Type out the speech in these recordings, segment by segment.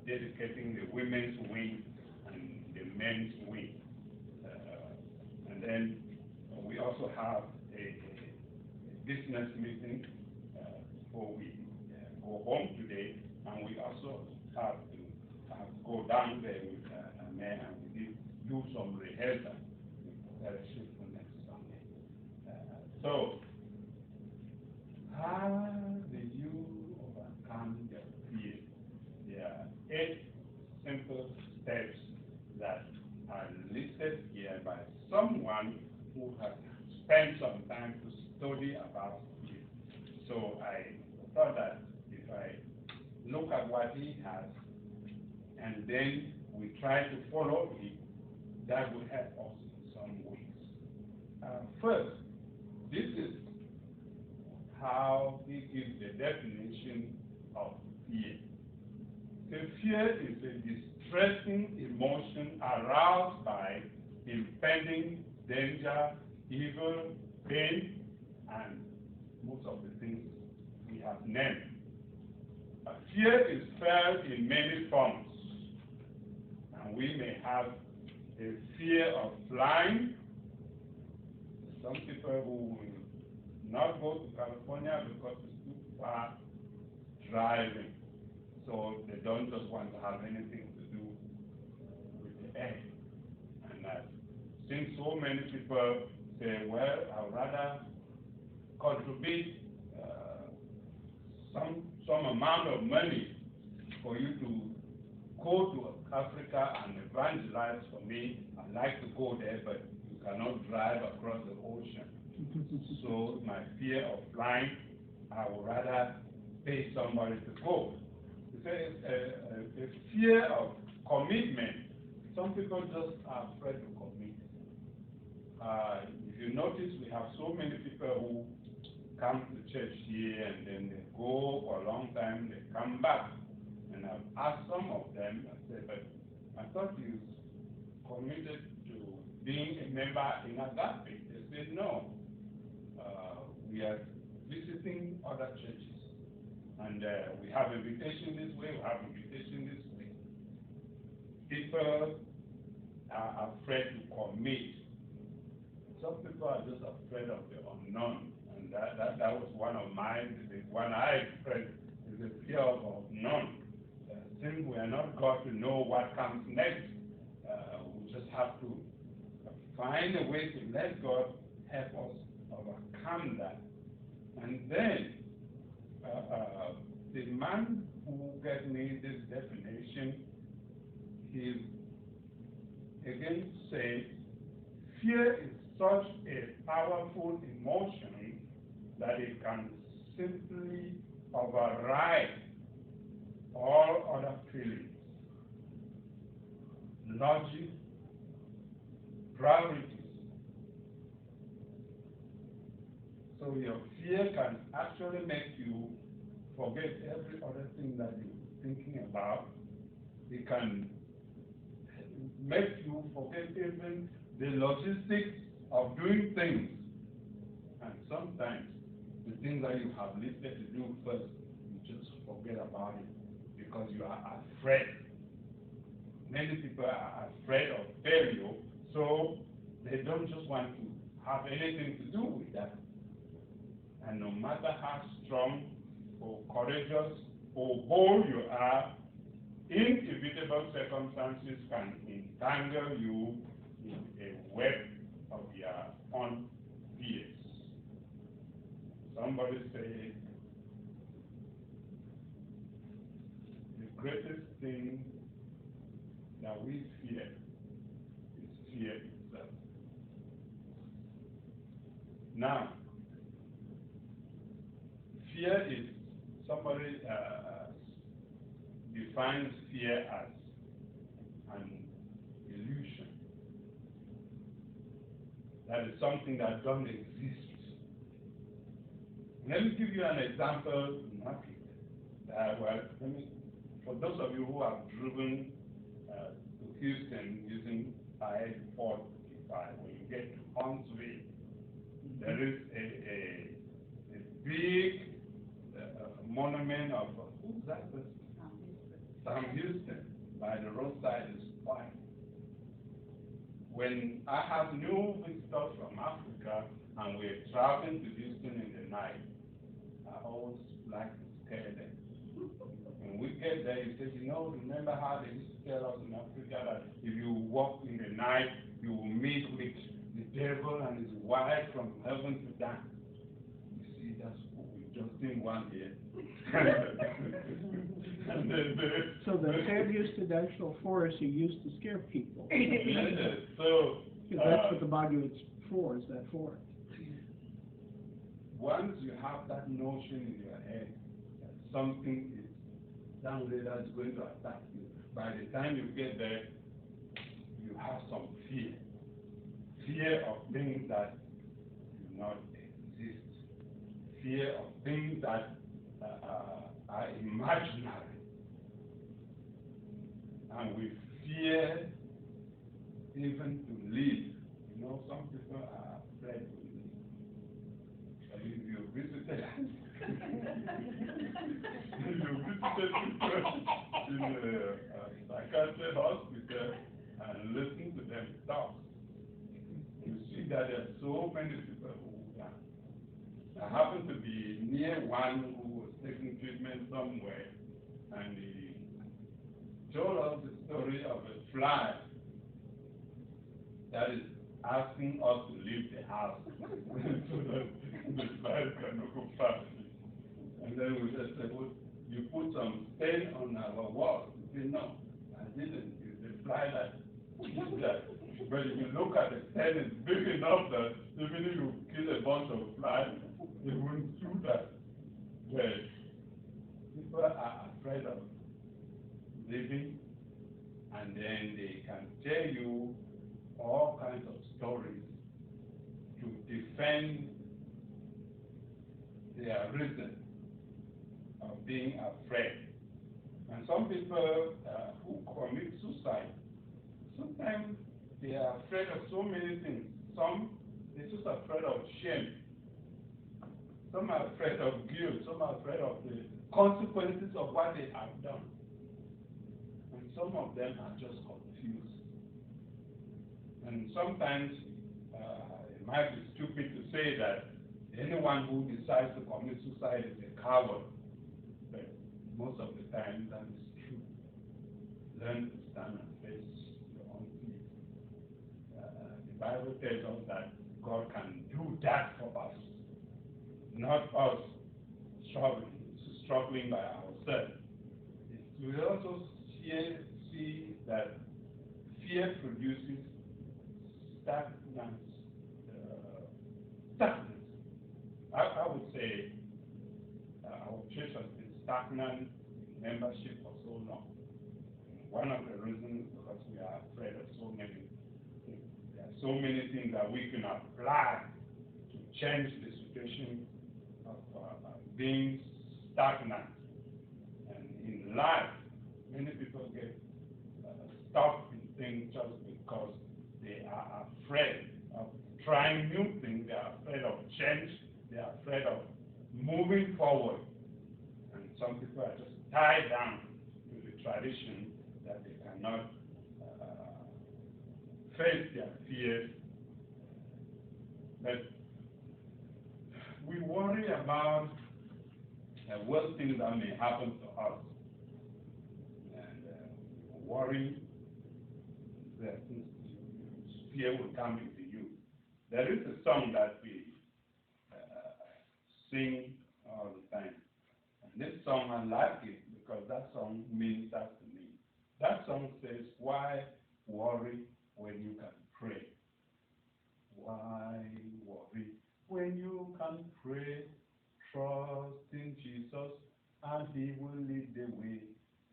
dedicating the women's wing and the men's wing. And then we also have a business meeting before we go home today, and we also have to go down there with a man and we do some rehearsal preparation for next Sunday. So, how do you overcome your fear? There are 8 simple steps that are listed here by someone who has spent some time to study about fear. So I thought that if I look at what he has and then we try to follow it, that will help us in some ways. First, this is how he gives the definition of fear. The fear is a distressing emotion aroused by impending danger, evil, pain, and most of the things we have named. Fear is felt in many forms, and we may have a fear of flying. Some people who will not go to California because it's too far driving, so they don't just want to have anything to do with the air. And I've seen so many people say, well, I'd rather contribute some amount of money for you to go to Africa and evangelize for me. I'd like to go there, but you cannot drive across the ocean. So my fear of flying, I would rather pay somebody to go. It's a fear of commitment. Some people just are afraid to commit. If you notice, we have so many people who come to church here and then they go for a long time, they come back. And I've asked some of them, I said, but I thought you committed to being a member in Agape. They said, no. We are visiting other churches. And we have invitation this way, we have invitation this way. People are afraid to commit. Some people are just afraid of the unknown. And that was one of mine. The one I expressed is the fear of unknown. Since we are not going to know what comes next, we just have to find a way to let God help us overcome that. And then, the man who gave me this definition, he again said, fear is such a powerful emotion that it can simply override all other feelings, logic, priorities. So your fear can actually make you forget every other thing that you're thinking about. It can make you forget even the logistics of doing things. And sometimes the things that you have listed to do first, you just forget about it because you are afraid. Many people are afraid of failure, so they don't just want to have anything to do with that. And no matter how strong or courageous or bold you are, inevitable circumstances can entangle you in a web of your own fears. Somebody said, the greatest thing that we fear is fear itself. Now, fear is, somebody defines fear as an illusion. That is something that doesn't exist. Let me give you an example. For those of you who have driven to Houston using I-455, when you get to Huntsville, there is a big monument of, who's that person? Sam Houston by the roadside is quiet. When I have new visitors from Africa and we're traveling to Houston in the night, I always like to scare them. When we get there, he says, remember how they used to tell us in Africa that if you walk in the night, you will meet with the devil and his wife from heaven to down. You see, that's what we just didn't want here. So the Sam Houston National Forest you used to scare people. Yes, so that's what the monuments for, is that forest. Once you have that notion in your head that something is down there that's going to attack you, by the time you get there, you have some fear. Fear of things that do not exist. Fear of things that are imaginary. And we fear even to live. Some people are afraid to live. But if you visited, in a psychiatric hospital and listen to them talk, you see that there are so many people who die. I happened to be near one who was taking treatment somewhere, and he told us the story of a fly that is asking us to leave the house so that the flies cannot go past it. And then we just said, well, you put some stain on our wall. He said, no, I didn't. It's the fly that did that. But if you look at the stain, it's big enough that even if you kill a bunch of flies, they wouldn't do that. But people are afraid of living, and then they can tell you all kinds of stories to defend their reason of being afraid. And some people who commit suicide, sometimes they are afraid of so many things. Some, they're just afraid of shame. Some are afraid of guilt. Some are afraid of the consequences of what they have done. And some of them are just confused. And sometimes it might be stupid to say that anyone who decides to commit suicide is a coward. But most of the time that is true. Learn to stand and face your own fears. The Bible tells us that God can do that for us, not us struggling by ourselves. We also see that fear produces stagnant. I would say our church has been stagnant in membership for so long. One of the reasons is because we are afraid of so many things. There are so many things that we can apply to change the situation of being stagnant. And in life, many people get stuck in things just because they are afraid of trying new things. They are afraid of change. They are afraid of moving forward. And some people are just tied down to the tradition that they cannot face their fears. But we worry about worst things that may happen to us. And worry that fear will come into you. There is a song that we sing all the time. And this song, I like it because that song means that to me. That song says, why worry when you can pray? Why worry when you can pray? Trust in Jesus and he will lead the way.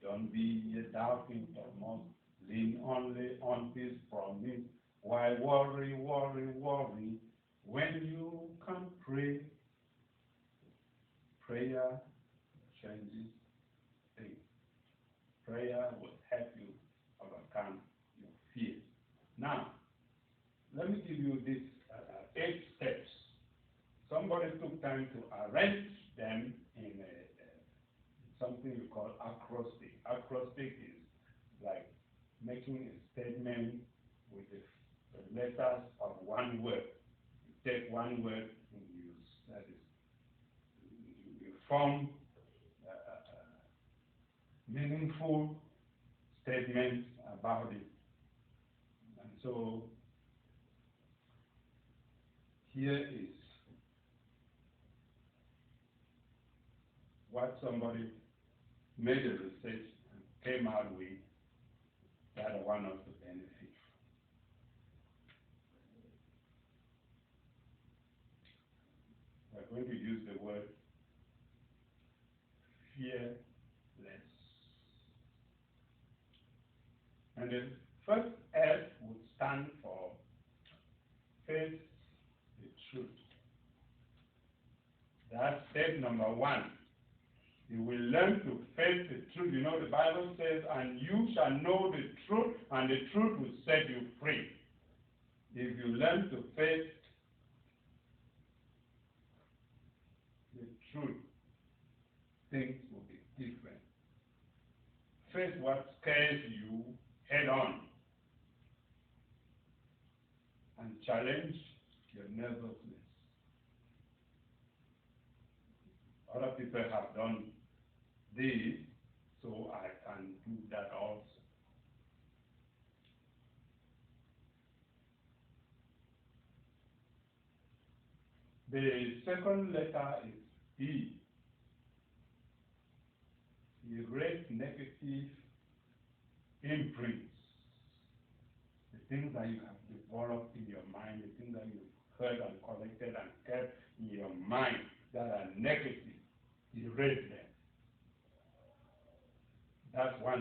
Don't be a doubting Thomas. Lean only on his promise. Why worry, worry, worry when you can pray? Prayer changes things. Prayer will help you overcome your fears. Now, let me give you these 8 steps. Somebody took time to arrange them in something we call acrostic. Acrostic one word we use, that is, you form meaningful statements about it. And so here is what somebody made a research and came out with that I want us to benefit from. We're going to use the word fearless. And the first F would stand for face the truth. That's step number one. You will learn to face the truth. You know, the Bible says, and you shall know the truth, and the truth will set you free. If you learn to face the truth, things will be different. Face what scares you head on, and challenge your nervousness. Other people have done this, so I can do that also. The second letter is E. Erase negative imprints. The things that you have developed in your mind, the things that you've heard and collected and kept in your mind that are negative, erase them. That's one